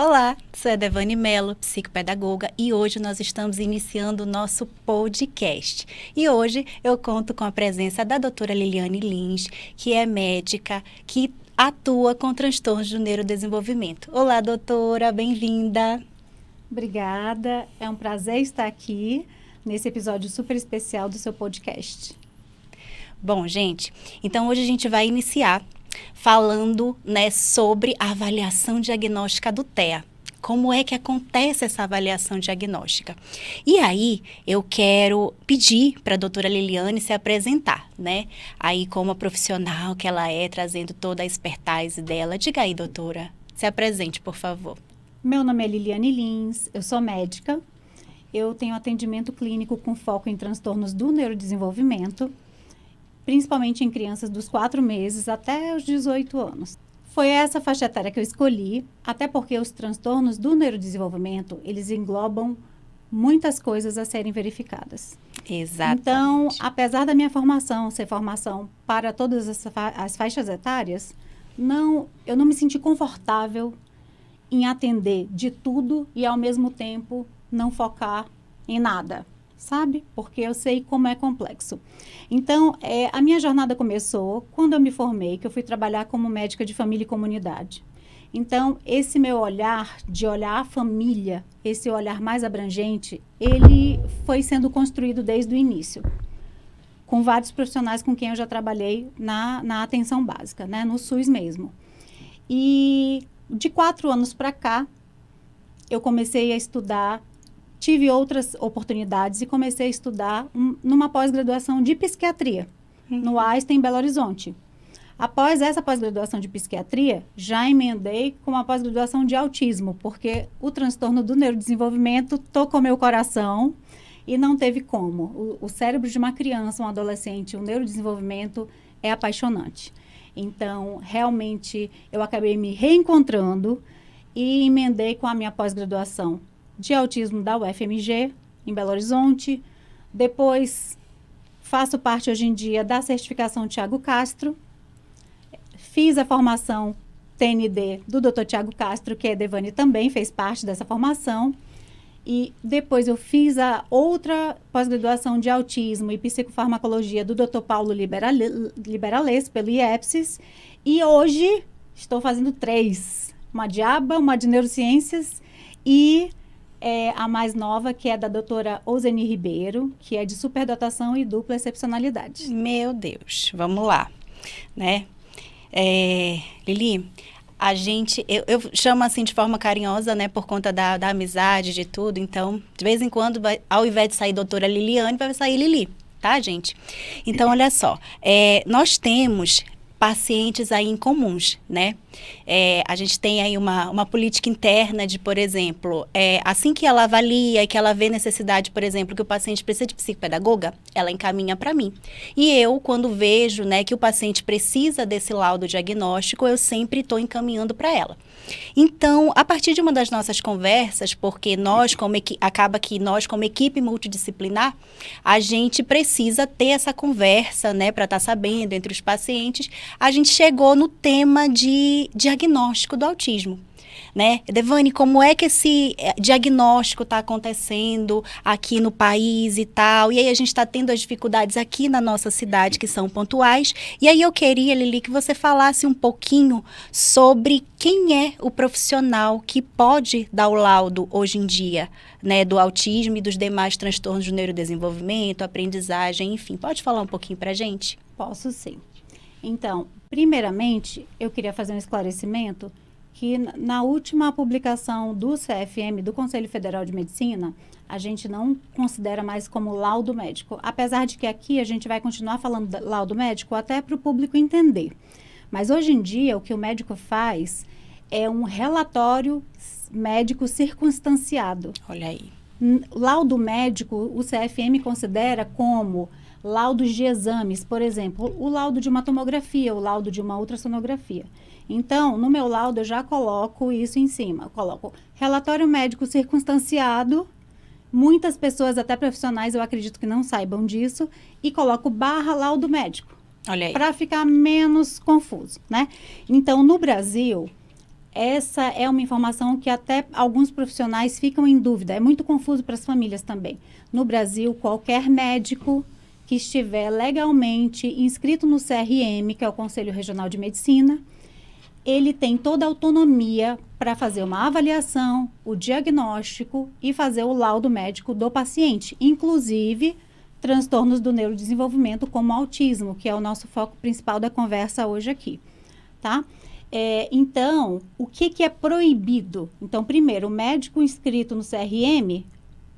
Olá, sou a Devane Mello, psicopedagoga, e hoje nós estamos iniciando o nosso podcast. E hoje eu conto com a presença da doutora Liliane Lins, que é médica, que atua com transtornos do neurodesenvolvimento. Olá, doutora, bem-vinda. Obrigada, é um prazer estar aqui nesse episódio super especial do seu podcast. Bom, gente, então hoje a gente vai iniciar falando, sobre a avaliação diagnóstica do TEA. Como é que acontece essa avaliação diagnóstica? E aí, eu quero pedir para a doutora Liliane se apresentar, Aí, como a profissional que ela é, trazendo toda a expertise dela. Diga aí, doutora, se apresente, por favor. Meu nome é Liliane Lins, eu sou médica, eu tenho atendimento clínico com foco em transtornos do neurodesenvolvimento, principalmente em crianças dos 4 meses até os 18 anos. Foi essa faixa etária que eu escolhi, até porque os transtornos do neurodesenvolvimento, eles englobam muitas coisas a serem verificadas. Exatamente. Então, apesar da minha formação ser formação para todas as faixas etárias, eu não me senti confortável em atender de tudo e, ao mesmo tempo, não focar em nada, sabe? Porque eu sei como é complexo. Então, a minha jornada começou quando eu me formei, que eu fui trabalhar como médica de família e comunidade. Então, esse meu olhar, de olhar a família, esse olhar mais abrangente, ele foi sendo construído desde o início, com vários profissionais com quem eu já trabalhei na atenção básica, no SUS mesmo. E de 4 anos para cá, eu comecei a estudar, tive outras oportunidades e comecei a estudar numa pós-graduação de psiquiatria, no Einstein, em Belo Horizonte. Após essa pós-graduação de psiquiatria, já emendei com uma pós-graduação de autismo, porque o transtorno do neurodesenvolvimento tocou meu coração e não teve como. O cérebro de uma criança, um adolescente, o neurodesenvolvimento é apaixonante. Então, realmente, eu acabei me reencontrando e emendei com a minha pós-graduação de autismo da UFMG, em Belo Horizonte. Depois, faço parte hoje em dia da certificação Tiago Castro. Fiz a formação TND do Dr. Tiago Castro, que a Devane também fez parte dessa formação. E depois eu fiz a outra pós-graduação de autismo e psicofarmacologia do Dr. Paulo Liberales, pelo IEPSIS. E hoje estou fazendo 3. Uma de ABA, uma de neurociências e a mais nova, que é da doutora Ozeni Ribeiro, que é de superdotação e dupla excepcionalidade. Meu Deus, vamos lá, Lili, eu chamo assim de forma carinhosa, por conta da amizade, de tudo. Então, de vez em quando, ao invés de sair doutora Liliane, vai sair Lili, tá, gente? Então, olha só, nós temos pacientes aí incomuns, a gente tem aí uma política interna de, por exemplo, assim que ela avalia e que ela vê necessidade, por exemplo, que o paciente precisa de psicopedagoga, ela encaminha para mim. E eu, quando vejo, que o paciente precisa desse laudo diagnóstico, eu sempre estou encaminhando para ela. Então, a partir de uma das nossas conversas, porque acaba que nós, como equipe multidisciplinar, a gente precisa ter essa conversa, para estar sabendo entre os pacientes, a gente chegou no tema de diagnóstico do autismo. Devane, como é que esse diagnóstico está acontecendo aqui no país e tal? E aí a gente está tendo as dificuldades aqui na nossa cidade, que são pontuais. E aí eu queria, Lili, que você falasse um pouquinho sobre quem é o profissional que pode dar o laudo hoje em dia, do autismo e dos demais transtornos do neurodesenvolvimento, aprendizagem, enfim. Pode falar um pouquinho para a gente? Posso sim. Então, primeiramente, eu queria fazer um esclarecimento que na última publicação do CFM, do Conselho Federal de Medicina, a gente não considera mais como laudo médico. Apesar de que aqui a gente vai continuar falando de laudo médico até para o público entender. Mas hoje em dia, o que o médico faz é um relatório médico circunstanciado. Olha aí. Laudo médico, o CFM considera como laudos de exames, por exemplo, o laudo de uma tomografia, o laudo de uma ultrassonografia. Então, no meu laudo, eu já coloco isso em cima. Eu coloco relatório médico circunstanciado, muitas pessoas, até profissionais, eu acredito que não saibam disso, e coloco / laudo médico. Olha aí. Para ficar menos confuso, Então, no Brasil, essa é uma informação que até alguns profissionais ficam em dúvida. É muito confuso para as famílias também. No Brasil, qualquer médico que estiver legalmente inscrito no CRM, que é o Conselho Regional de Medicina, ele tem toda a autonomia para fazer uma avaliação, o diagnóstico e fazer o laudo médico do paciente, inclusive transtornos do neurodesenvolvimento como autismo, que é o nosso foco principal da conversa hoje aqui, tá? Então, o que é proibido? Então, primeiro, o médico inscrito no CRM,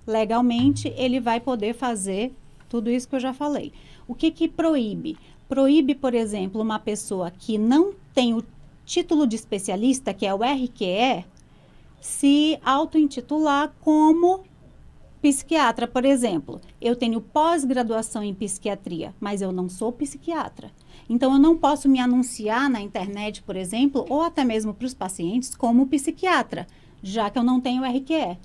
legalmente, ele vai poder fazer tudo isso que eu já falei. O que proíbe? Proíbe, por exemplo, uma pessoa que não tem o título de especialista, que é o RQE, se auto-intitular como psiquiatra, por exemplo. Eu tenho pós-graduação em psiquiatria, mas eu não sou psiquiatra. Então, eu não posso me anunciar na internet, por exemplo, ou até mesmo para os pacientes, como psiquiatra, já que eu não tenho RQE.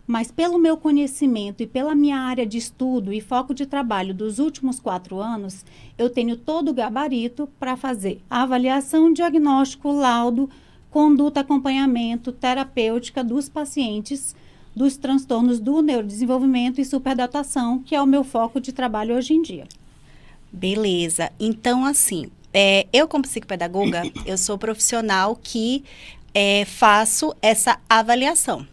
Mas pelo meu conhecimento e pela minha área de estudo e foco de trabalho dos últimos 4 anos, eu tenho todo o gabarito para fazer a avaliação, diagnóstico, laudo, conduta, acompanhamento, terapêutica dos pacientes dos transtornos do neurodesenvolvimento e superdotação, que é o meu foco de trabalho hoje em dia. Beleza. Então, assim, eu como psicopedagoga, eu sou profissional que faço essa avaliação,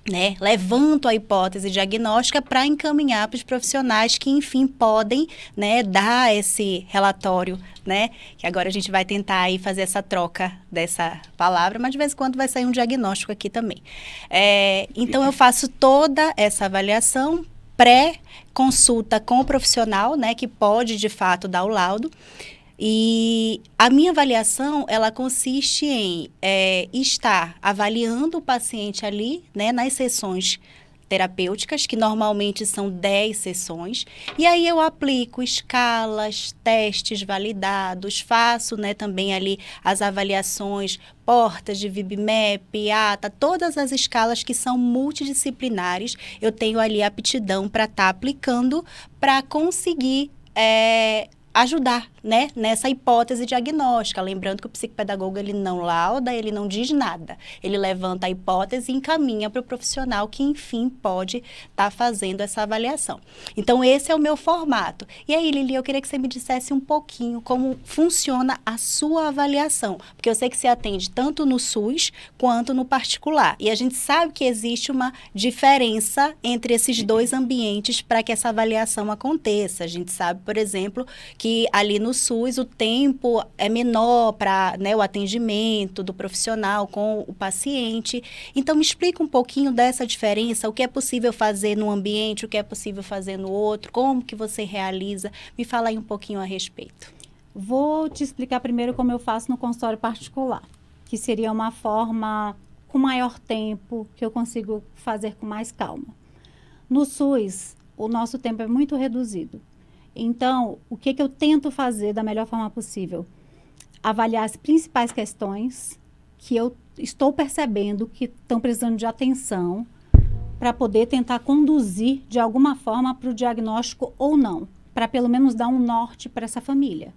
né? Levanto a hipótese diagnóstica para encaminhar para os profissionais que, enfim, podem, né, dar esse relatório, né? Que agora a gente vai tentar aí fazer essa troca dessa palavra, mas de vez em quando vai sair um diagnóstico aqui também. Então, eu faço toda essa avaliação pré-consulta com o profissional, né, que pode, de fato, dar o laudo. E a minha avaliação, ela consiste em estar avaliando o paciente ali, né, nas sessões terapêuticas, que normalmente são 10 sessões, e aí eu aplico escalas, testes validados, faço, né, também ali as avaliações, portas de VibMap, ATA, todas as escalas que são multidisciplinares, eu tenho ali aptidão para estar aplicando para conseguir ajudar, né, nessa hipótese diagnóstica. Lembrando que o psicopedagogo, ele não lauda, ele não diz nada. Ele levanta a hipótese e encaminha para o profissional que, enfim, pode estar fazendo essa avaliação. Então, esse é o meu formato. E aí, Lili, eu queria que você me dissesse um pouquinho como funciona a sua avaliação. Porque eu sei que você atende tanto no SUS quanto no particular. E a gente sabe que existe uma diferença entre esses dois ambientes para que essa avaliação aconteça. A gente sabe, por exemplo, que ali no SUS o tempo é menor para, né, o atendimento do profissional com o paciente. Então, me explica um pouquinho dessa diferença, o que é possível fazer num ambiente, o que é possível fazer no outro, como que você realiza. Me fala aí um pouquinho a respeito. Vou te explicar primeiro como eu faço no consultório particular, que seria uma forma com maior tempo, que eu consigo fazer com mais calma. No SUS, o nosso tempo é muito reduzido. Então, o que eu tento fazer da melhor forma possível? Avaliar as principais questões que eu estou percebendo que estão precisando de atenção para poder tentar conduzir de alguma forma para o diagnóstico ou não, para pelo menos dar um norte para essa família.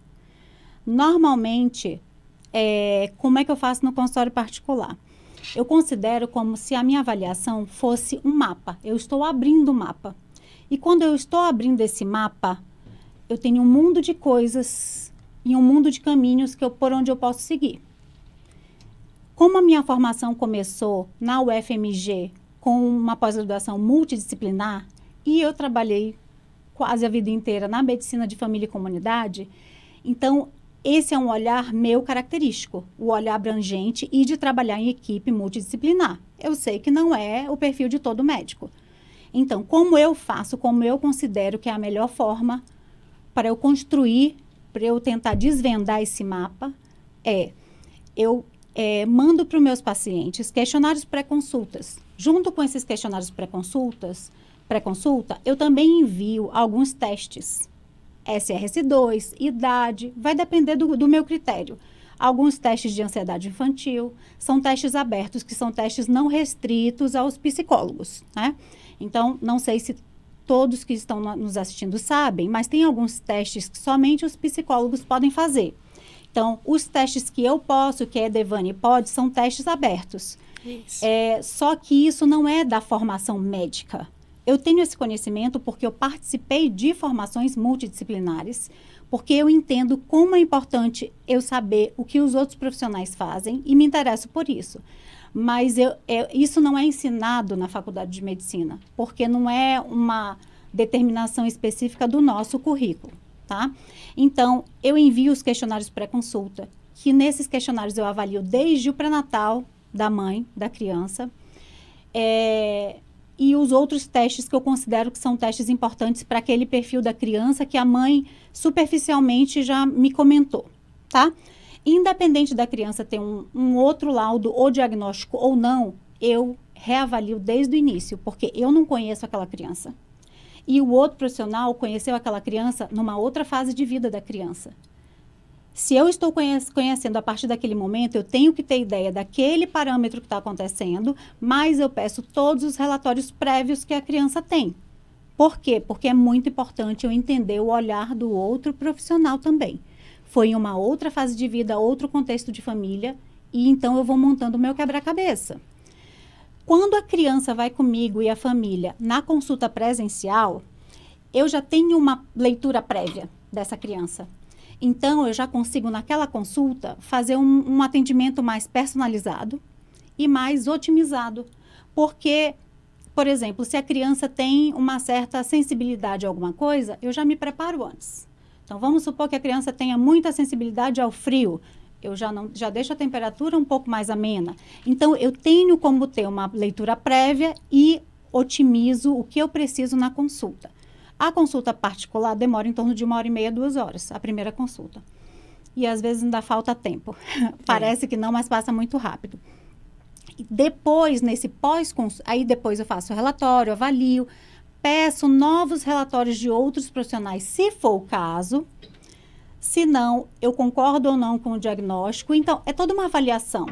Normalmente, como é que eu faço no consultório particular? Eu considero como se a minha avaliação fosse um mapa. Eu estou abrindo o mapa. E quando eu estou abrindo esse mapa, eu tenho um mundo de coisas e um mundo de caminhos por onde eu posso seguir. Como a minha formação começou na UFMG com uma pós-graduação multidisciplinar e eu trabalhei quase a vida inteira na medicina de família e comunidade, então esse é um olhar meu característico, o olhar abrangente e de trabalhar em equipe multidisciplinar. Eu sei que não é o perfil de todo médico. Então, como eu faço, como eu considero que é a melhor forma para eu construir, para eu tentar desvendar esse mapa, eu mando para os meus pacientes questionários pré-consultas. Junto com esses questionários pré-consulta, eu também envio alguns testes. SRS-2, idade, vai depender do meu critério. Alguns testes de ansiedade infantil, são testes abertos, que são testes não restritos aos psicólogos, né? Então, não sei se todos que estão nos assistindo sabem, mas tem alguns testes que somente os psicólogos podem fazer, Então, os testes que eu posso, que a Edevane pode, são testes abertos. Isso. Só que isso não é da formação médica. Eu tenho esse conhecimento porque eu participei de formações multidisciplinares, porque eu entendo como é importante eu saber o que os outros profissionais fazem e me interesso por isso. Mas isso não é ensinado na faculdade de medicina, porque não é uma determinação específica do nosso currículo, tá? Então, eu envio os questionários pré-consulta, que nesses questionários eu avalio desde o pré-natal da mãe, da criança, e os outros testes que eu considero que são testes importantes para aquele perfil da criança que a mãe superficialmente já me comentou, tá? Independente da criança ter um outro laudo ou diagnóstico ou não, eu reavalio desde o início, porque eu não conheço aquela criança. E o outro profissional conheceu aquela criança numa outra fase de vida da criança. Se eu estou conhecendo a partir daquele momento, eu tenho que ter ideia daquele parâmetro que está acontecendo, mas eu peço todos os relatórios prévios que a criança tem. Por quê? Porque é muito importante eu entender o olhar do outro profissional também. Foi em uma outra fase de vida, outro contexto de família, e então eu vou montando o meu quebra-cabeça. Quando a criança vai comigo e a família na consulta presencial, eu já tenho uma leitura prévia dessa criança. Então, eu já consigo, naquela consulta, fazer um atendimento mais personalizado e mais otimizado. Porque, por exemplo, se a criança tem uma certa sensibilidade a alguma coisa, eu já me preparo antes. Então, vamos supor que a criança tenha muita sensibilidade ao frio. Eu já deixo a temperatura um pouco mais amena. Então, eu tenho como ter uma leitura prévia e otimizo o que eu preciso na consulta. A consulta particular demora em torno de 1h30, 2 horas, a primeira consulta. E às vezes ainda falta tempo. Parece que não, mas passa muito rápido. E depois, nesse pós-consulta, aí depois eu faço o relatório, avalio, peço novos relatórios de outros profissionais, se for o caso. Se não, eu concordo ou não com o diagnóstico. Então, é toda uma avaliação.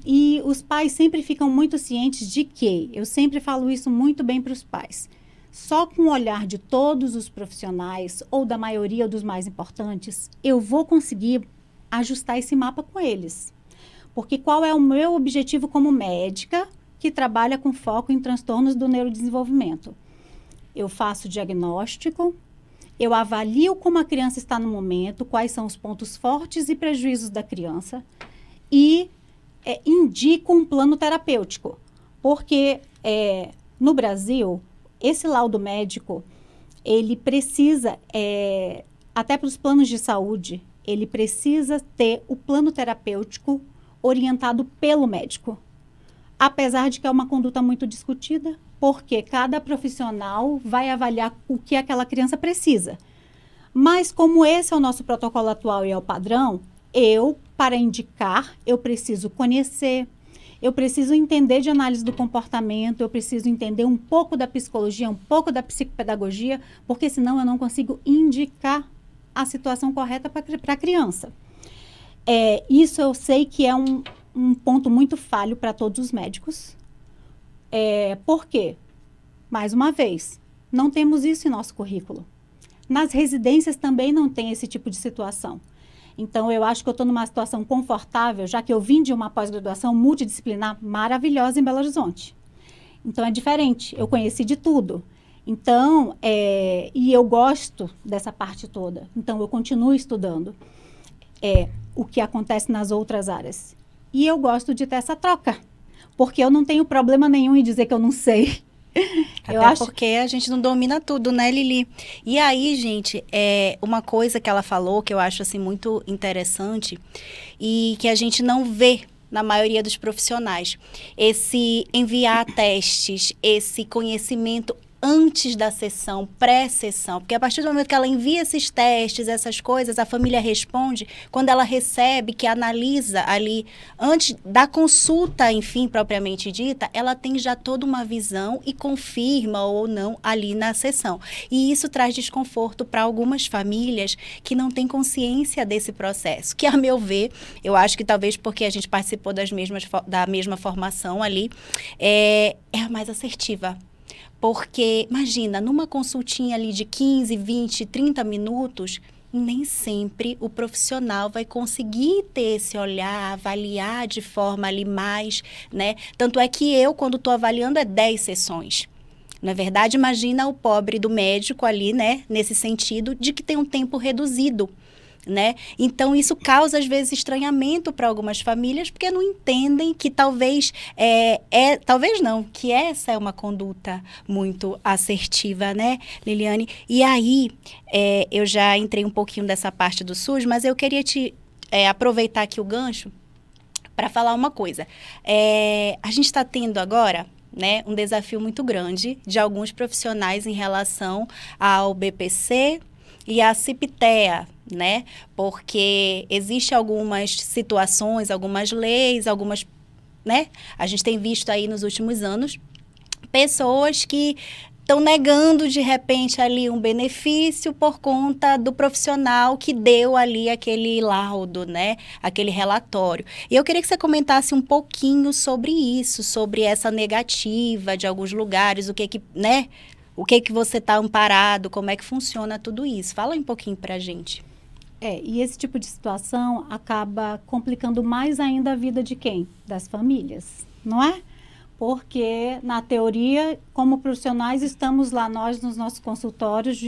E os pais sempre ficam muito cientes de que, eu sempre falo isso muito bem para os pais, só com o olhar de todos os profissionais, ou da maioria dos mais importantes, eu vou conseguir ajustar esse mapa com eles. Porque qual é o meu objetivo como médica que trabalha com foco em transtornos do neurodesenvolvimento? Eu faço diagnóstico, eu avalio como a criança está no momento, quais são os pontos fortes e prejuízos da criança e indico um plano terapêutico. Porque no Brasil, esse laudo médico, ele precisa, até para os planos de saúde, ele precisa ter o plano terapêutico orientado pelo médico. Apesar de que é uma conduta muito discutida, porque cada profissional vai avaliar o que aquela criança precisa. Mas como esse é o nosso protocolo atual e é o padrão, para indicar, eu preciso conhecer, eu preciso entender de análise do comportamento, eu preciso entender um pouco da psicologia, um pouco da psicopedagogia, porque senão eu não consigo indicar a situação correta para a criança. Isso eu sei que é um ponto muito falho para todos os médicos. Por quê? Mais uma vez, não temos isso em nosso currículo. Nas residências também não tem esse tipo de situação. Então, eu acho que eu estou numa situação confortável, já que eu vim de uma pós-graduação multidisciplinar maravilhosa em Belo Horizonte. Então, é diferente. Eu conheci de tudo. Então, e eu gosto dessa parte toda. Então, eu continuo estudando o que acontece nas outras áreas. E eu gosto de ter essa troca. Porque eu não tenho problema nenhum em dizer que eu não sei. Até porque a gente não domina tudo, né, Lili? E aí, gente, uma coisa que ela falou que eu acho assim muito interessante e que a gente não vê na maioria dos profissionais, esse enviar testes, esse conhecimento antes da sessão, pré-sessão, porque a partir do momento que ela envia esses testes, essas coisas, a família responde, quando ela recebe, que analisa ali, antes da consulta, enfim, propriamente dita, ela tem já toda uma visão e confirma ou não ali na sessão. E isso traz desconforto para algumas famílias que não têm consciência desse processo, que, a meu ver, eu acho que talvez porque a gente participou da mesma formação ali, é a mais assertiva. Porque, imagina, numa consultinha ali de 15, 20, 30 minutos, nem sempre o profissional vai conseguir ter esse olhar, avaliar de forma ali mais, né? Tanto é que eu, quando estou avaliando, é 10 sessões. Na verdade, imagina o pobre do médico ali, né? Nesse sentido de que tem um tempo reduzido, né? Então, isso causa, às vezes, estranhamento para algumas famílias, porque não entendem que talvez, talvez não, que essa é uma conduta muito assertiva, né, Liliane? E aí, eu já entrei um pouquinho dessa parte do SUS, mas eu queria aproveitar aqui o gancho para falar uma coisa. A gente está tendo agora, né, um desafio muito grande de alguns profissionais em relação ao BPC e à CIPTEA, né? Porque existe algumas situações, algumas leis, algumas, né? A gente tem visto aí nos últimos anos pessoas que estão negando de repente ali um benefício por conta do profissional que deu ali aquele laudo, né? Aquele relatório. E eu queria que você comentasse um pouquinho sobre isso, sobre essa negativa de alguns lugares, o que, né? O que você está amparado, como é que funciona tudo isso? Fala um pouquinho para a gente. E esse tipo de situação acaba complicando mais ainda a vida de quem? Das famílias, não é? Porque, na teoria, como profissionais, estamos lá nós nos nossos consultórios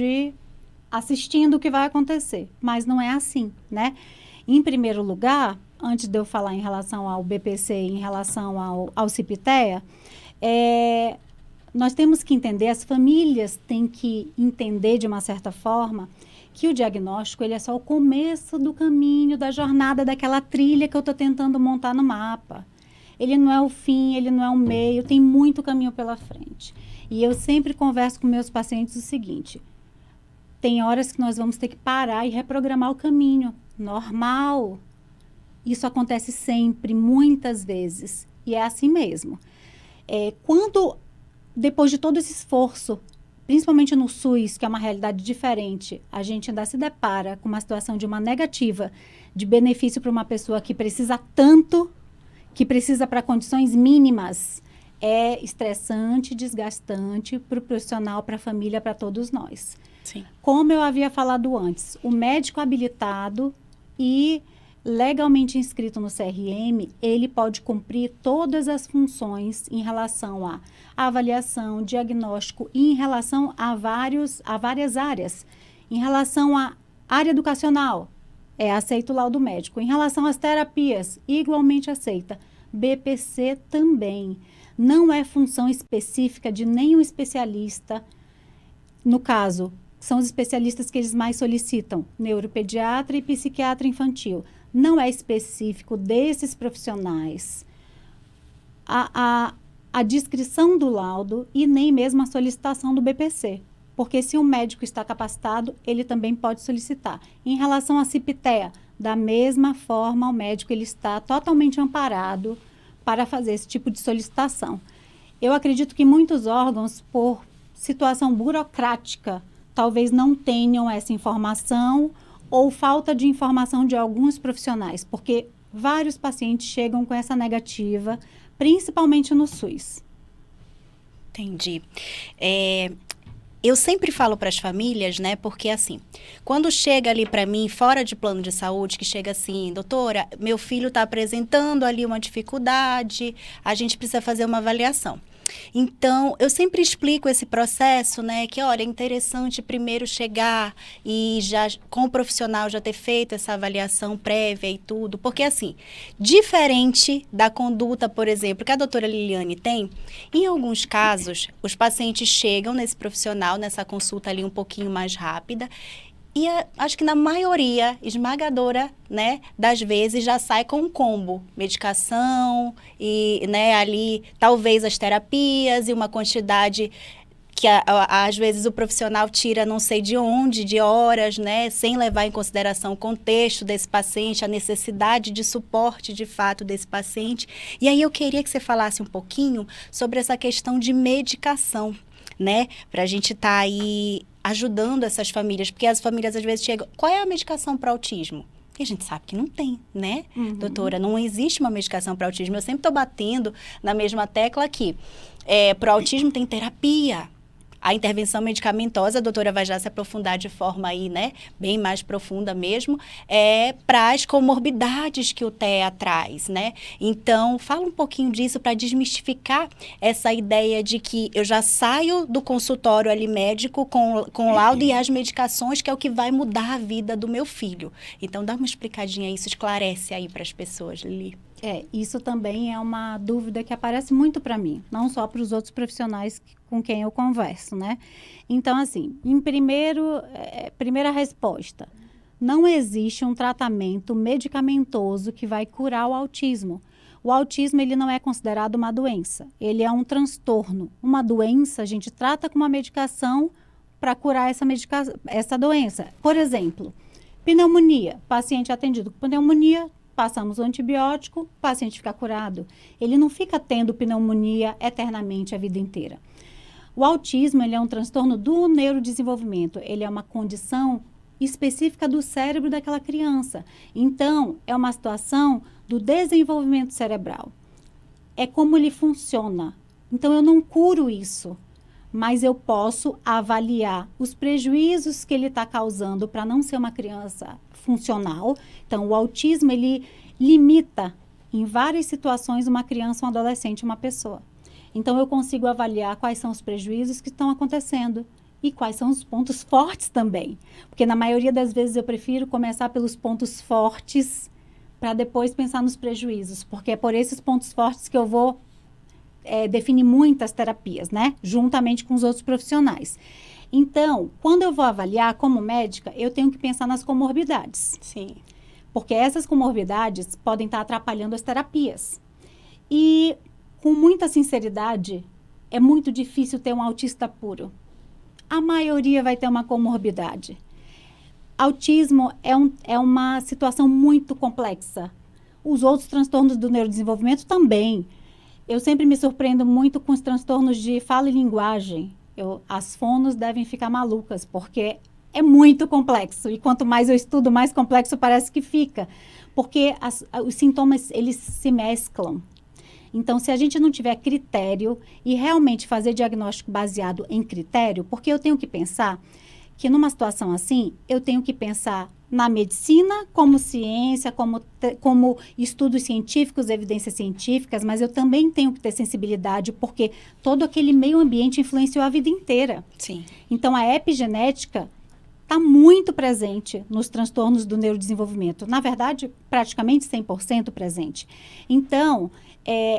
assistindo o que vai acontecer. Mas não é assim, né? Em primeiro lugar, antes de eu falar em relação ao BPC, em relação ao CIPTEA, nós temos que entender, as famílias têm que entender de uma certa forma que o diagnóstico ele é só o começo do caminho, da jornada, daquela trilha que eu estou tentando montar no mapa. Ele não é o fim, ele não é o meio, tem muito caminho pela frente. E eu sempre converso com meus pacientes o seguinte, tem horas que nós vamos ter que parar e reprogramar o caminho. Normal. Isso acontece sempre, muitas vezes. E é assim mesmo. Quando, depois de todo esse esforço, principalmente no SUS, que é uma realidade diferente, a gente ainda se depara com uma situação de uma negativa de benefício para uma pessoa que precisa tanto, que precisa para condições mínimas, é estressante, desgastante para o profissional, para a família, para todos nós. Sim. Como eu havia falado antes, o médico habilitado e legalmente inscrito no CRM, ele pode cumprir todas as funções em relação à avaliação, diagnóstico e em relação a várias áreas. Em relação à área educacional, aceita o laudo médico. Em relação às terapias, igualmente aceita. BPC também. Não é função específica de nenhum especialista. No caso, são os especialistas que eles mais solicitam, neuropediatra e psiquiatra infantil. Não é específico desses profissionais a descrição do laudo e nem mesmo a solicitação do BPC. Porque se o médico está capacitado, ele também pode solicitar. Em relação à CIPTEA, da mesma forma, o médico ele está totalmente amparado para fazer esse tipo de solicitação. Eu acredito que muitos órgãos, por situação burocrática, talvez não tenham essa informação ou falta de informação de alguns profissionais, porque vários pacientes chegam com essa negativa, principalmente no SUS. Entendi. Eu sempre falo para as famílias, né, porque assim, quando chega ali para mim, fora de plano de saúde, que chega assim, doutora, meu filho está apresentando ali uma dificuldade, a gente precisa fazer uma avaliação. Então, eu sempre explico esse processo, né, que, olha, é interessante primeiro chegar e já, com o profissional, já ter feito essa avaliação prévia e tudo, porque, assim, diferente da conduta, por exemplo, que a doutora Liliane tem, em alguns casos, os pacientes chegam nesse profissional, nessa consulta ali um pouquinho mais rápida, e acho que na maioria esmagadora, né, das vezes já sai com um combo, medicação e, né, ali talvez as terapias e uma quantidade que às vezes o profissional tira não sei de onde, de horas, né, sem levar em consideração o contexto desse paciente, a necessidade de suporte de fato desse paciente. E aí eu queria que você falasse um pouquinho sobre essa questão de medicação, né, para a gente estar aí ajudando essas famílias, porque as famílias às vezes chegam, qual é a medicação para autismo? E a gente sabe que não tem, né, doutora? Não existe uma medicação para autismo. Eu sempre estou batendo na mesma tecla aqui. Para o autismo tem terapia. a intervenção medicamentosa, a doutora vai já se aprofundar de forma aí, né, bem mais profunda mesmo, para as comorbidades que o TEA traz, né? Então, fala um pouquinho disso para desmistificar essa ideia de que eu já saio do consultório ali médico com laudo e as medicações, que é o que vai mudar a vida do meu filho. Então, dá uma explicadinha aí, isso esclarece aí para as pessoas, Lili. Isso também é uma dúvida que aparece muito para mim, não só para os outros profissionais com quem eu converso, né? Então, assim, primeira resposta, não existe um tratamento medicamentoso que vai curar o autismo. O autismo, ele não é considerado uma doença, ele é um transtorno. Uma doença, a gente trata com uma medicação para curar essa doença. Por exemplo, pneumonia, paciente atendido com pneumonia, passamos o antibiótico, o paciente fica curado. Ele não fica tendo pneumonia eternamente a vida inteira. O autismo, ele é um transtorno do neurodesenvolvimento. Ele é uma condição específica do cérebro daquela criança. Então, é uma situação do desenvolvimento cerebral. É como ele funciona. Então, eu não curo isso, mas eu posso avaliar os prejuízos que ele está causando para não ser uma criança funcional. Então, o autismo, ele limita em várias situações uma criança, um adolescente, uma pessoa. Então, eu consigo avaliar quais são os prejuízos que estão acontecendo e quais são os pontos fortes também. Porque, na maioria das vezes, eu prefiro começar pelos pontos fortes para depois pensar nos prejuízos. Porque é por esses pontos fortes que eu vou definir muitas terapias, né? Juntamente com os outros profissionais. Então, quando eu vou avaliar como médica, eu tenho que pensar nas comorbidades. Sim. Porque essas comorbidades podem estar atrapalhando as terapias. E, com muita sinceridade, é muito difícil ter um autista puro. A maioria vai ter uma comorbidade. Autismo é uma situação muito complexa. Os outros transtornos do neurodesenvolvimento também. Eu sempre me surpreendo muito com os transtornos de fala e linguagem. As fonos devem ficar malucas, porque é muito complexo. E quanto mais eu estudo, mais complexo parece que fica. Porque os sintomas, eles se mesclam. Então, se a gente não tiver critério e realmente fazer diagnóstico baseado em critério, porque eu tenho que pensar que numa situação assim, eu tenho que pensar na medicina como ciência, como estudos científicos, evidências científicas, mas eu também tenho que ter sensibilidade, porque todo aquele meio ambiente influenciou a vida inteira. Sim. Então, a epigenética está muito presente nos transtornos do neurodesenvolvimento. Na verdade, praticamente 100% presente. Então,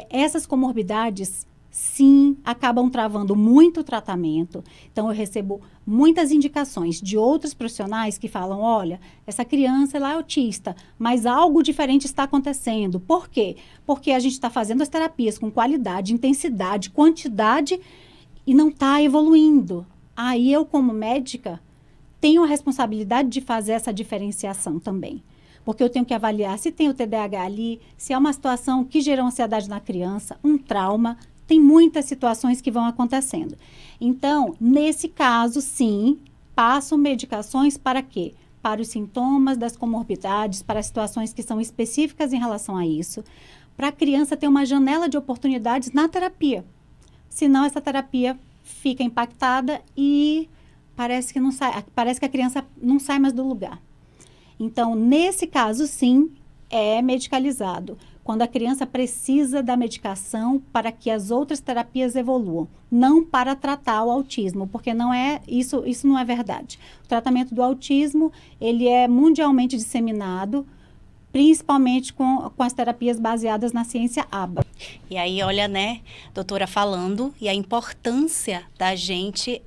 essas comorbidades, sim, acabam travando muito o tratamento. Então, eu recebo muitas indicações de outros profissionais que falam, olha, essa criança ela é autista, mas algo diferente está acontecendo. Por quê? Porque a gente está fazendo as terapias com qualidade, intensidade, quantidade e não está evoluindo. Aí eu, como médica, tenho a responsabilidade de fazer essa diferenciação também. Porque eu tenho que avaliar se tem o TDAH ali, se é uma situação que gerou ansiedade na criança, um trauma. Tem muitas situações que vão acontecendo. Então, nesse caso, sim, passo medicações para quê? Para os sintomas das comorbidades, para situações que são específicas em relação a isso, para a criança ter uma janela de oportunidades na terapia. Senão, essa terapia fica impactada e parece que a criança não sai mais do lugar. Então, nesse caso, sim, é medicalizado. Quando a criança precisa da medicação para que as outras terapias evoluam, não para tratar o autismo, porque isso não é verdade. O tratamento do autismo, ele é mundialmente disseminado, principalmente com as terapias baseadas na ciência ABA. E aí, olha, né, doutora falando, e a importância da gente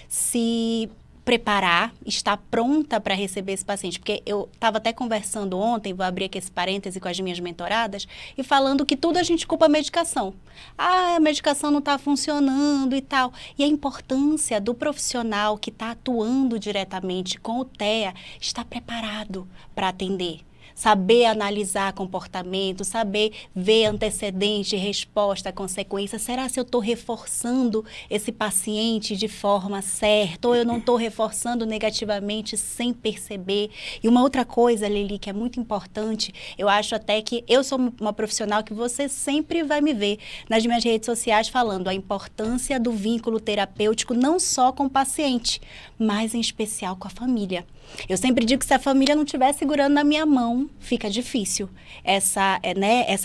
se preparar, estar pronta para receber esse paciente. Porque eu estava até conversando ontem, vou abrir aqui esse parêntese com as minhas mentoradas, e falando que tudo a gente culpa a medicação. Ah, a medicação não está funcionando e tal. E a importância do profissional que está atuando diretamente com o TEA estar preparado para atender. saber analisar comportamento, saber ver antecedente, resposta, consequência. Será se eu estou reforçando esse paciente de forma certa ou eu não estou reforçando negativamente sem perceber? E uma outra coisa, Lili, que é muito importante, eu acho até que eu sou uma profissional que você sempre vai me ver nas minhas redes sociais falando a importância do vínculo terapêutico não só com o paciente, mas em especial com a família. Eu sempre digo que se a família não estiver segurando na minha mão, fica difícil essa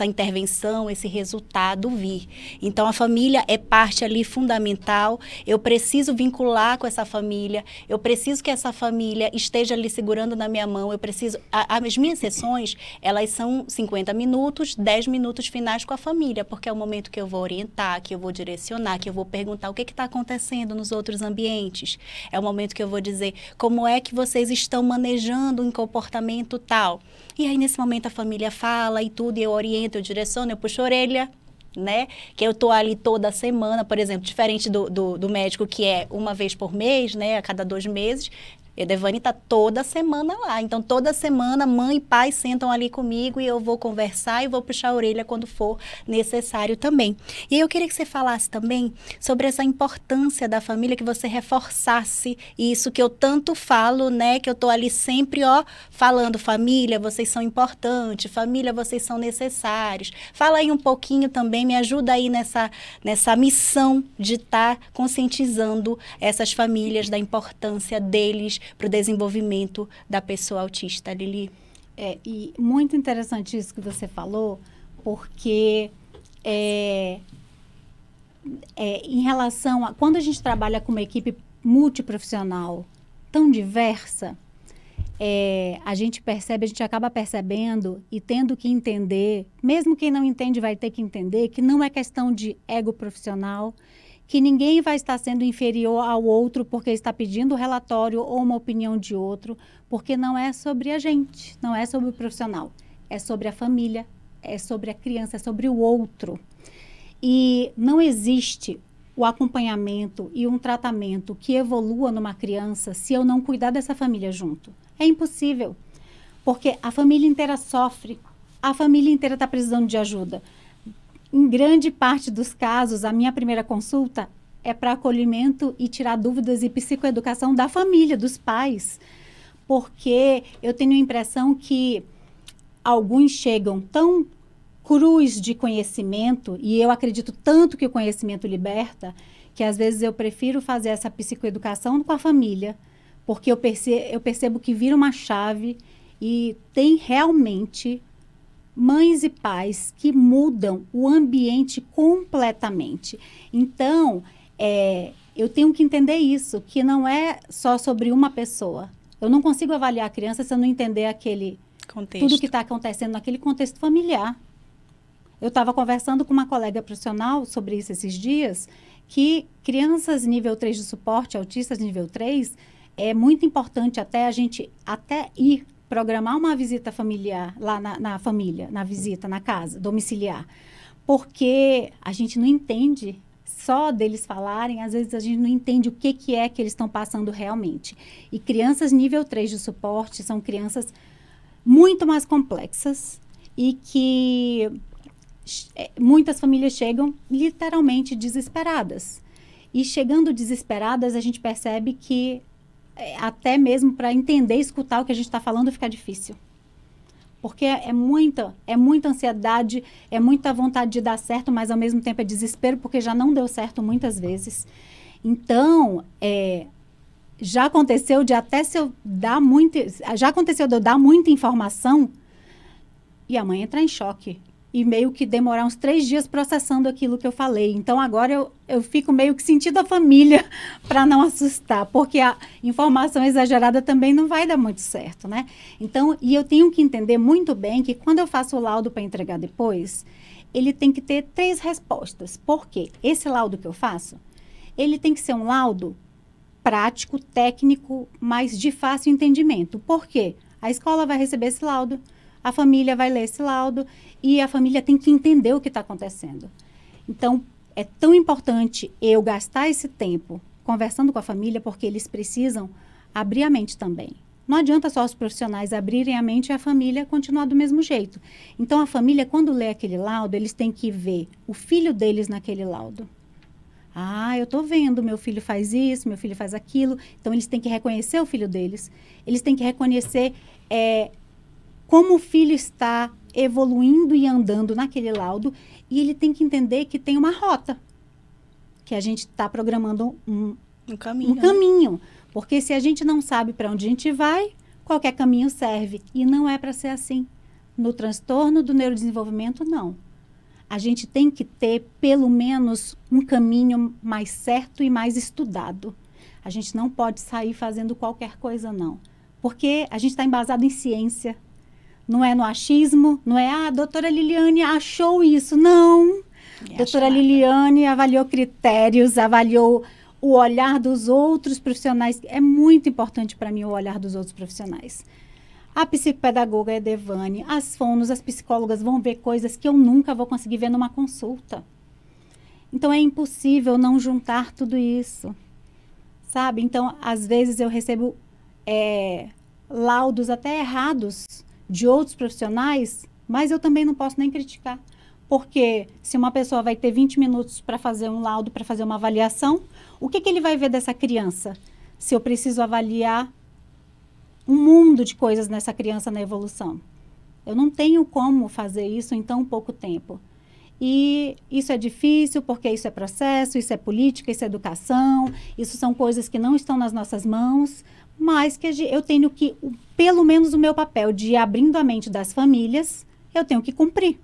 intervenção, esse resultado vir. Então, a família é parte ali fundamental. Eu preciso vincular com essa família. Eu preciso que essa família esteja ali segurando na minha mão. Eu preciso... As minhas sessões, elas são 50 minutos, 10 minutos finais com a família, porque é o momento que eu vou orientar, que eu vou direcionar, que eu vou perguntar o que está acontecendo nos outros ambientes. É o momento que eu vou dizer como é que vocês estão manejando um comportamento tal. E aí, nesse momento, a família fala e tudo, e eu oriento, eu direciono, eu puxo a orelha, né? Que eu tô ali toda semana, por exemplo, diferente do médico que é uma vez por mês, né? A cada 2 meses. A Devani está toda semana lá. Então, toda semana, mãe e pai sentam ali comigo e eu vou conversar e vou puxar a orelha quando for necessário também. E aí eu queria que você falasse também sobre essa importância da família, que você reforçasse isso que eu tanto falo, né? Que eu tô ali sempre, falando, família, vocês são importantes, família, vocês são necessários. Fala aí um pouquinho também, me ajuda aí nessa missão de estar conscientizando essas famílias da importância deles para o desenvolvimento da pessoa autista, Lili. E muito interessante isso que você falou, porque em relação a... Quando a gente trabalha com uma equipe multiprofissional tão diversa, a gente acaba percebendo e tendo que entender, mesmo quem não entende vai ter que entender, que não é questão de ego profissional, que ninguém vai estar sendo inferior ao outro porque está pedindo um relatório ou uma opinião de outro, porque não é sobre a gente, não é sobre o profissional, é sobre a família, é sobre a criança, é sobre o outro. E não existe o acompanhamento e um tratamento que evolua numa criança se eu não cuidar dessa família junto. É impossível, porque a família inteira sofre, a família inteira está precisando de ajuda. Em grande parte dos casos, a minha primeira consulta é para acolhimento e tirar dúvidas e psicoeducação da família, dos pais. Porque eu tenho a impressão que alguns chegam tão crus de conhecimento, e eu acredito tanto que o conhecimento liberta, que às vezes eu prefiro fazer essa psicoeducação com a família, porque eu percebo que vira uma chave e tem realmente... mães e pais que mudam o ambiente completamente. Então, eu tenho que entender isso, que não é só sobre uma pessoa. Eu não consigo avaliar a criança se eu não entender aquele contexto. Tudo que está acontecendo naquele contexto familiar. Eu estava conversando com uma colega profissional sobre isso esses dias, que crianças nível 3 de suporte, autistas nível 3, é muito importante até a gente ir programar uma visita familiar lá na família, na visita, na casa, domiciliar. Porque a gente não entende, só deles falarem, às vezes a gente não entende o que é que eles estão passando realmente. E crianças nível 3 de suporte são crianças muito mais complexas e que muitas famílias chegam literalmente desesperadas. E chegando desesperadas, a gente percebe que até mesmo para entender e escutar o que a gente está falando fica difícil. Porque é muita ansiedade, é muita vontade de dar certo, mas ao mesmo tempo é desespero, porque já não deu certo muitas vezes. Então, já aconteceu de eu dar muita informação e a mãe entrar em choque. E meio que demorar uns 3 dias processando aquilo que eu falei. Então, agora eu fico meio que sentindo a família para não assustar, porque a informação exagerada também não vai dar muito certo, né? Então, e eu tenho que entender muito bem que quando eu faço o laudo para entregar depois, ele tem que ter 3 respostas. Por quê? Esse laudo que eu faço, ele tem que ser um laudo prático, técnico, mas de fácil entendimento. Por quê? A escola vai receber esse laudo, a família vai ler esse laudo e a família tem que entender o que está acontecendo. Então, é tão importante eu gastar esse tempo conversando com a família, porque eles precisam abrir a mente também. Não adianta só os profissionais abrirem a mente e a família continuar do mesmo jeito. Então, a família, quando lê aquele laudo, eles têm que ver o filho deles naquele laudo. Ah, eu estou vendo, meu filho faz isso, meu filho faz aquilo. Então, eles têm que reconhecer o filho deles. Eles têm que reconhecer como o filho está evoluindo e andando naquele laudo. E ele tem que entender que tem uma rota. Que a gente está programando um caminho. Porque se a gente não sabe para onde a gente vai, qualquer caminho serve. E não é para ser assim. No transtorno do neurodesenvolvimento, não. A gente tem que ter, pelo menos, um caminho mais certo e mais estudado. A gente não pode sair fazendo qualquer coisa, não. Porque a gente está embasado em ciência. Não é no achismo, não é, a doutora Liliane achou isso. Não. Doutora Liliane avaliou critérios, avaliou o olhar dos outros profissionais. É muito importante para mim o olhar dos outros profissionais. A psicopedagoga é Devane, as fonos, as psicólogas vão ver coisas que eu nunca vou conseguir ver numa consulta. Então, é impossível não juntar tudo isso, sabe? Então, às vezes eu recebo laudos até errados de outros profissionais, mas eu também não posso nem criticar. Porque se uma pessoa vai ter 20 minutos para fazer um laudo, para fazer uma avaliação, o que ele vai ver dessa criança? Se eu preciso avaliar um mundo de coisas nessa criança na evolução. Eu não tenho como fazer isso em tão pouco tempo. E isso é difícil porque isso é processo, isso é política, isso é educação, isso são coisas que não estão nas nossas mãos, mas que eu tenho que, pelo menos o meu papel de ir abrindo a mente das famílias, eu tenho que cumprir.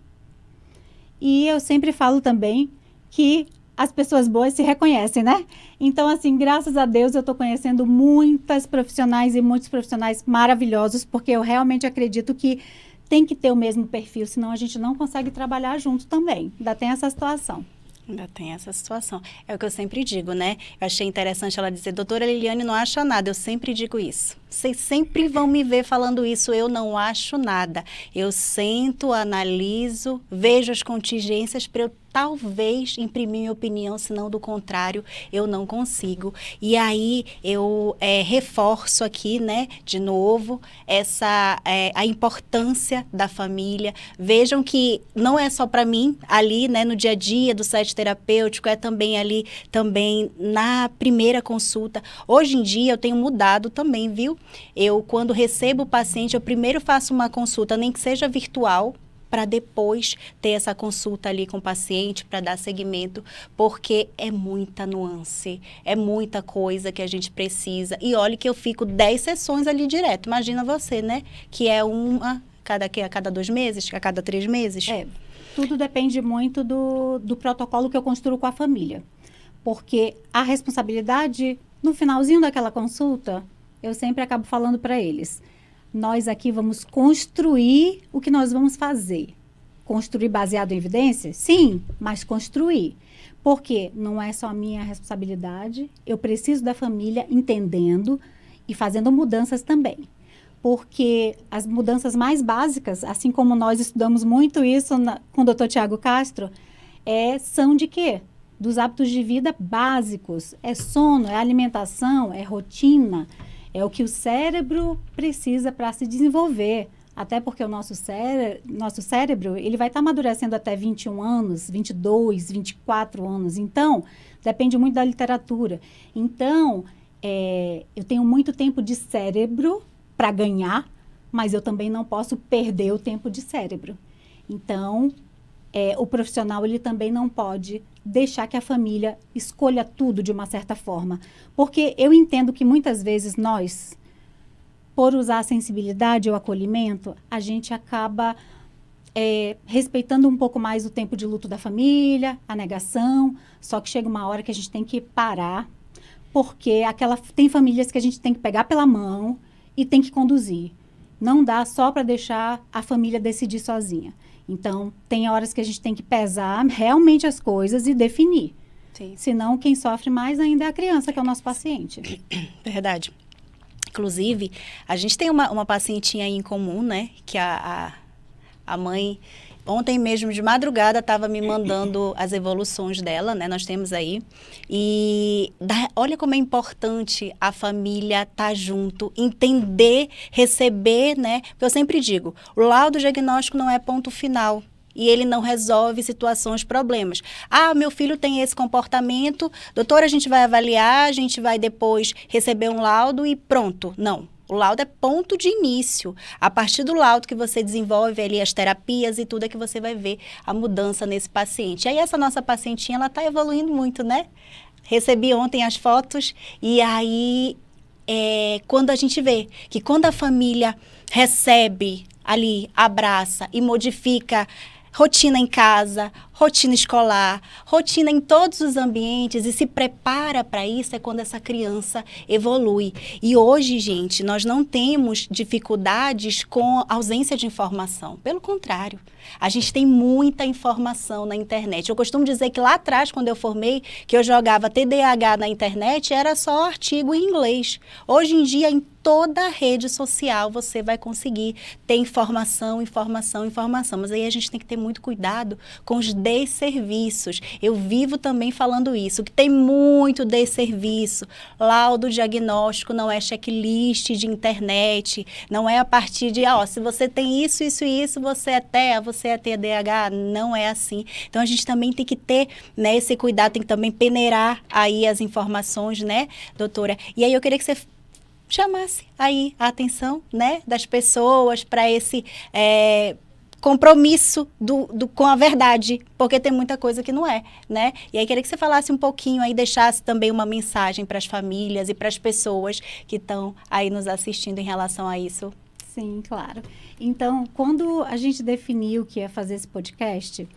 E eu sempre falo também que as pessoas boas se reconhecem, né? Então, assim, graças a Deus eu estou conhecendo muitas profissionais e muitos profissionais maravilhosos, porque eu realmente acredito que tem que ter o mesmo perfil, senão a gente não consegue trabalhar junto também. Ainda tem essa situação. Ainda tem essa situação. É o que eu sempre digo, né? Eu achei interessante ela dizer, doutora Liliane não acha nada. Eu sempre digo isso. Vocês sempre vão me ver falando isso, eu não acho nada. Eu sento, analiso, vejo as contingências para eu talvez imprimir minha opinião, senão do contrário, eu não consigo. E aí eu reforço aqui, né, de novo, a importância da família. Vejam que não é só para mim, ali, né, no dia a dia do site terapêutico, é também ali, também na primeira consulta. Hoje em dia eu tenho mudado também, viu? Eu, quando recebo o paciente, eu primeiro faço uma consulta, nem que seja virtual, para depois ter essa consulta ali com o paciente, para dar seguimento, porque é muita nuance, é muita coisa que a gente precisa. E olha que eu fico 10 sessões ali direto, imagina você, né? Que é uma a cada 2 meses, a cada 3 meses. Tudo depende muito do protocolo que eu construo com a família. Porque a responsabilidade, no finalzinho daquela consulta, eu sempre acabo falando para eles. Nós aqui vamos construir o que nós vamos fazer. Construir baseado em evidência? Sim, mas construir. Porque não é só a minha responsabilidade, eu preciso da família entendendo e fazendo mudanças também. Porque as mudanças mais básicas, assim como nós estudamos muito isso com o Dr. Tiago Castro, são de quê? Dos hábitos de vida básicos. É sono, é alimentação, é rotina. É o que o cérebro precisa para se desenvolver. Até porque o nosso cérebro ele vai estar amadurecendo até 21 anos, 22, 24 anos. Então, depende muito da literatura. Então, eu tenho muito tempo de cérebro para ganhar, mas eu também não posso perder o tempo de cérebro. Então, o profissional ele também não pode deixar que a família escolha tudo de uma certa forma. Porque eu entendo que muitas vezes nós, por usar a sensibilidade ou acolhimento, a gente acaba respeitando um pouco mais o tempo de luto da família, a negação, só que chega uma hora que a gente tem que parar, porque tem famílias que a gente tem que pegar pela mão e tem que conduzir. Não dá só para deixar a família decidir sozinha. Então, tem horas que a gente tem que pesar realmente as coisas e definir. Sim. Senão, quem sofre mais ainda é a criança, que é o nosso paciente. Verdade. Inclusive, a gente tem uma pacientinha aí em comum, né? Que a mãe Ontem mesmo, de madrugada, estava me mandando as evoluções dela, né? Nós temos aí. E olha como é importante a família estar junto, entender, receber, né? Porque eu sempre digo, o laudo diagnóstico não é ponto final. E ele não resolve situações, problemas. Ah, meu filho tem esse comportamento, doutora, a gente vai avaliar, a gente vai depois receber um laudo e pronto. Não. O laudo é ponto de início. A partir do laudo que você desenvolve ali as terapias e tudo, é que você vai ver a mudança nesse paciente. E aí essa nossa pacientinha, ela está evoluindo muito, né? Recebi ontem as fotos e aí quando a gente vê que quando a família recebe ali, abraça e modifica rotina em casa, rotina escolar, rotina em todos os ambientes e se prepara para isso, é quando essa criança evolui. E hoje, gente, nós não temos dificuldades com ausência de informação. Pelo contrário, a gente tem muita informação na internet. Eu costumo dizer que lá atrás, quando eu formei, que eu jogava TDAH na internet, era só artigo em inglês. Hoje em dia, em toda a rede social, você vai conseguir ter informação. Mas aí a gente tem que ter muito cuidado com os desserviços. Eu vivo também falando isso, que tem muito desserviço. Laudo diagnóstico não é checklist de internet, não é a partir de, se você tem isso, você é TEA, você é TDAH, não é assim. Então, a gente também tem que ter, né, esse cuidado, tem que também peneirar aí as informações, né, doutora? E aí eu queria que você chamasse aí a atenção, né, das pessoas para esse compromisso com a verdade, porque tem muita coisa que não é, né? E aí queria que você falasse um pouquinho aí, deixasse também uma mensagem para as famílias e para as pessoas que estão aí nos assistindo em relação a isso. Sim, claro. Então, quando a gente definiu que ia fazer esse podcast,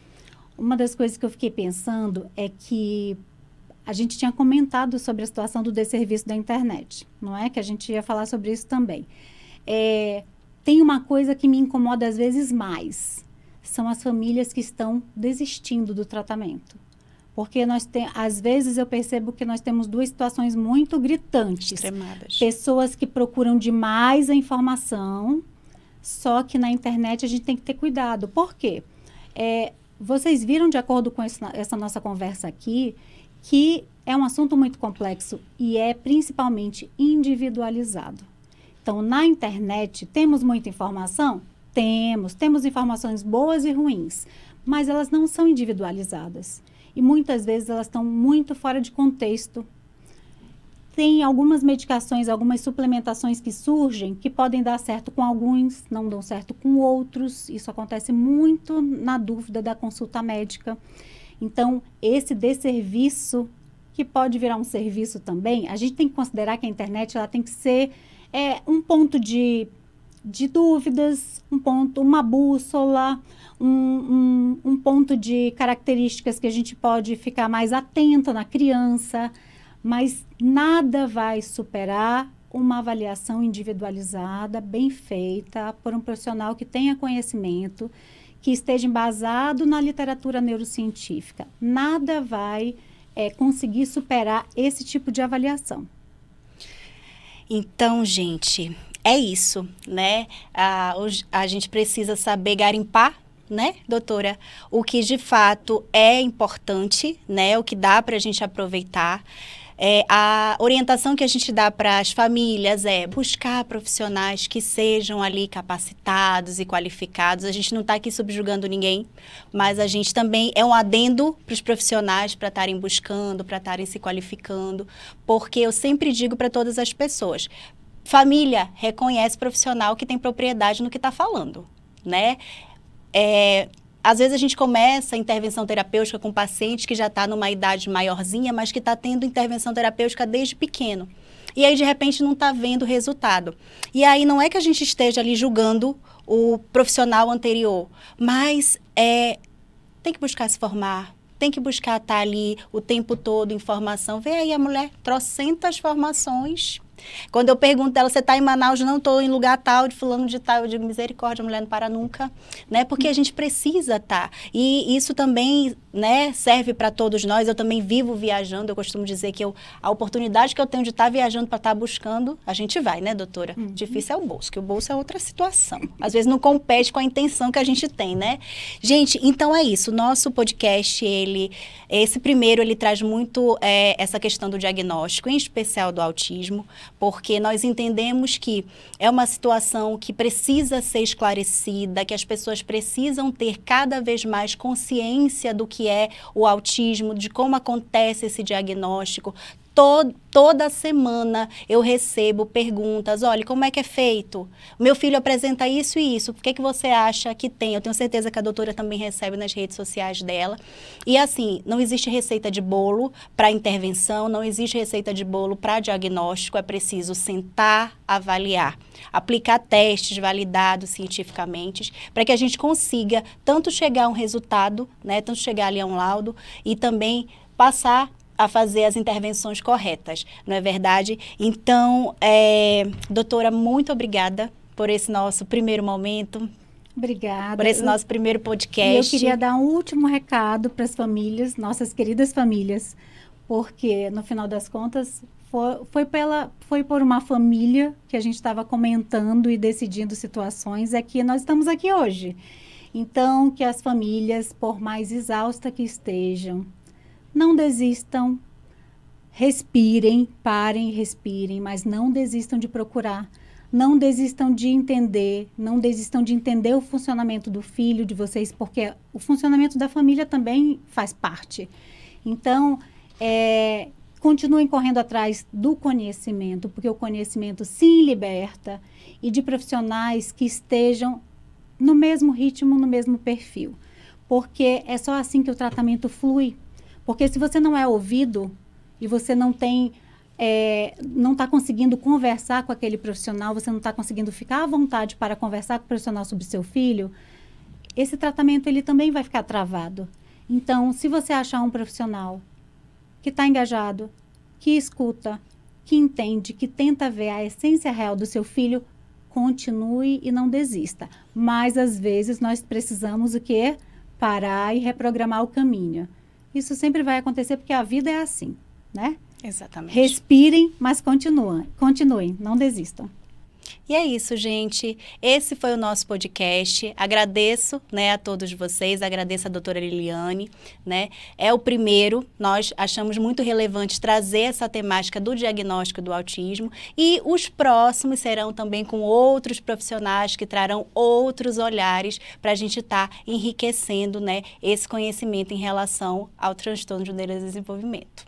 uma das coisas que eu fiquei pensando é que a gente tinha comentado sobre a situação do desserviço da internet, não é? Que a gente ia falar sobre isso também. Tem uma coisa que me incomoda às vezes mais, são as famílias que estão desistindo do tratamento. Porque às vezes eu percebo que nós temos duas situações muito gritantes. Extremadas. Pessoas que procuram demais a informação, só que na internet a gente tem que ter cuidado. Por quê? Vocês viram, de acordo com essa nossa conversa aqui, que é um assunto muito complexo e é principalmente individualizado. Então, na internet, temos muita informação? Temos informações boas e ruins, mas elas não são individualizadas. E muitas vezes elas estão muito fora de contexto. Tem algumas medicações, algumas suplementações que surgem que podem dar certo com alguns, não dão certo com outros. Isso acontece muito na dúvida da consulta médica. Então, esse desserviço, que pode virar um serviço também, a gente tem que considerar que a internet ela tem que ser um ponto de dúvidas, uma bússola, um ponto de características que a gente pode ficar mais atento na criança, mas nada vai superar uma avaliação individualizada, bem feita, por um profissional que tenha conhecimento, que esteja embasado na literatura neurocientífica. Nada vai conseguir superar esse tipo de avaliação. Então, gente, é isso, né? A gente precisa saber garimpar, né, doutora? O que de fato é importante, né? O que dá para a gente aproveitar. A orientação que a gente dá para as famílias é buscar profissionais que sejam ali capacitados e qualificados. A gente não está aqui subjugando ninguém, mas a gente também é um adendo para os profissionais para estarem buscando, para estarem se qualificando, porque eu sempre digo para todas as pessoas, família reconhece profissional que tem propriedade no que está falando, né? Às vezes a gente começa a intervenção terapêutica com paciente que já está numa idade maiorzinha, mas que está tendo intervenção terapêutica desde pequeno. E aí, de repente, não está vendo resultado. E aí, não é que a gente esteja ali julgando o profissional anterior, mas tem que buscar se formar, tem que buscar estar ali o tempo todo, informação. Vê aí a mulher, trocentas formações Quando eu pergunto dela, você está em Manaus? Não, estou em lugar tal, de fulano de tal. Eu digo, misericórdia, mulher não para nunca, né? Porque a gente precisa estar. E isso também, né, serve para todos nós. Eu também vivo viajando. Eu costumo dizer que a oportunidade que eu tenho de estar viajando para estar buscando, a gente vai, né, doutora? Difícil é o bolso, que o bolso é outra situação. Às vezes não compete com a intenção que a gente tem, né? Gente, então é isso. O nosso podcast, esse primeiro, ele traz muito essa questão do diagnóstico, em especial do autismo, porque nós entendemos que é uma situação que precisa ser esclarecida, que as pessoas precisam ter cada vez mais consciência do que é o autismo, de como acontece esse diagnóstico. Toda semana eu recebo perguntas, olha, como é que é feito? Meu filho apresenta isso e isso, por que você acha que tem? Eu tenho certeza que a doutora também recebe nas redes sociais dela. E assim, não existe receita de bolo para intervenção, não existe receita de bolo para diagnóstico, é preciso sentar, avaliar, aplicar testes validados cientificamente, para que a gente consiga tanto chegar a um resultado, né, tanto chegar ali a um laudo e também passar a fazer as intervenções corretas, não é verdade? Então, doutora, muito obrigada por esse nosso primeiro momento. Obrigada. Por esse nosso primeiro podcast. E eu queria dar um último recado para as famílias, nossas queridas famílias, porque, no final das contas, foi por uma família que a gente estava comentando e decidindo situações, é que nós estamos aqui hoje. Então, que as famílias, por mais exaustas que estejam, não desistam, respirem, parem, respirem, mas não desistam de procurar, não desistam de entender, não desistam de entender o funcionamento do filho de vocês, porque o funcionamento da família também faz parte. Então, continuem correndo atrás do conhecimento, porque o conhecimento sim liberta, e de profissionais que estejam no mesmo ritmo, no mesmo perfil, porque é só assim que o tratamento flui. Porque se você não é ouvido e você não está conseguindo conversar com aquele profissional, você não está conseguindo ficar à vontade para conversar com o profissional sobre seu filho, esse tratamento ele também vai ficar travado. Então, se você achar um profissional que está engajado, que escuta, que entende, que tenta ver a essência real do seu filho, continue e não desista. Mas, às vezes, nós precisamos o quê? Parar e reprogramar o caminho. Isso sempre vai acontecer porque a vida é assim, né? Exatamente. Respirem, mas continuem, não desistam. E é isso, gente. Esse foi o nosso podcast. Agradeço, né, a todos vocês, agradeço a doutora Liliane, né? É o primeiro, nós achamos muito relevante trazer essa temática do diagnóstico do autismo, e os próximos serão também com outros profissionais que trarão outros olhares para a gente estar enriquecendo, né, esse conhecimento em relação ao transtorno de neurodesenvolvimento.